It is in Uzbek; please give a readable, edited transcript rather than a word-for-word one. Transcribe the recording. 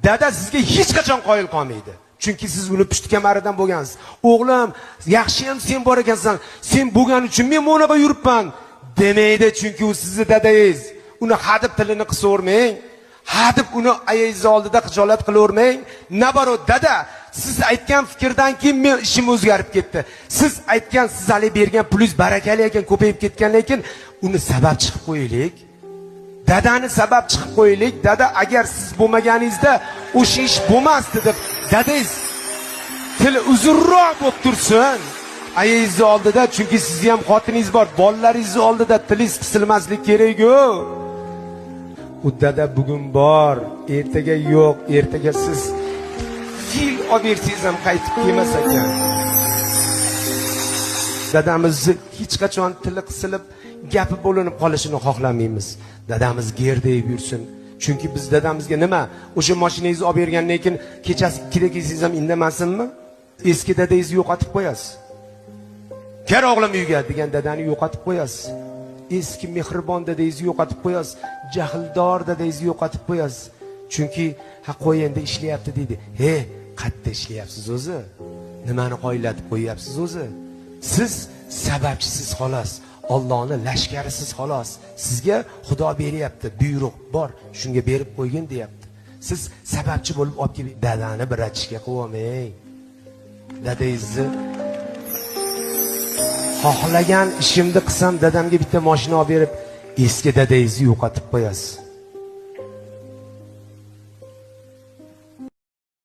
dada sizga hech qachon qoyil qolmaydi. Chunki siz uni pushti kamaridan bo'lgansiz. O'g'lim, yaxshi ham sen bor ekansan. Sen bo'lgan uchun men bunaqa yuribman demaydi, chunki u sizning dadangiz. Uni hadib tilini qisavermang. Hadib uni ayingiz oldida xijolat qilavermang. Nabaro dada, siz aytgan fikrdan keyin men ishim o'zgarib ketdi. Siz aytgan, siz hali bergan pulingiz barakali ekan, ko'payib ketgan, lekin uni sabab chiqib qo'yaylik. Dadani sabab chiqib qo'yaylik. Dada, agar siz bo'lmaganingizda o'sha ish bo'lmasdi deb dadangiz til uzunroq bo'lib tursin. Ayingiz oldida, chunki sizni ham xotiningiz bor, bolalaringiz oldida tilingiz qisilmaslik kerak-ku. U dada bugun bor, ertaga yo'q, ertaga siz fil olib bersangiz ham qaytib kelmas ekan. Dadamizni hech qachon tili qisilib, gapi bo'linib qolishini xohlamaymiz. Dadamiz gerdayib yursin. Chunki biz dadamizga nima? O'sha mashinangizni olib bergandan keyin kechasi 2da kelsangiz ham indamasinmi? Eski dadangizni yo'qotib qo'yasiz. Kel o'g'lim uyga degan dadani yo'qotib qo'yasiz. Eski mehribon dadangizni yo'qotib qo'yasiz. Jahldor dadangizni yo'qotib qo'yasiz. Chunki ha qo'yenda ishlayapti deydi. He, qayerda ishlayapsiz o'zi? Nimani qoyillatib qo'yyapsiz o'zi? Siz sababchisiz xolos. Allohning lashkarisiz xolos. Sizga Xudo beryapti, buyruq bor, shunga berib qo'ygin deyapti. Siz sababchi bo'lib olib kelib dadani bir achishga qo'yamang. Dadangizni xohlagan ishimni qilsam dadamga bitta mashina olib berib, eski dadangizni yo'qotib qo'yasiz.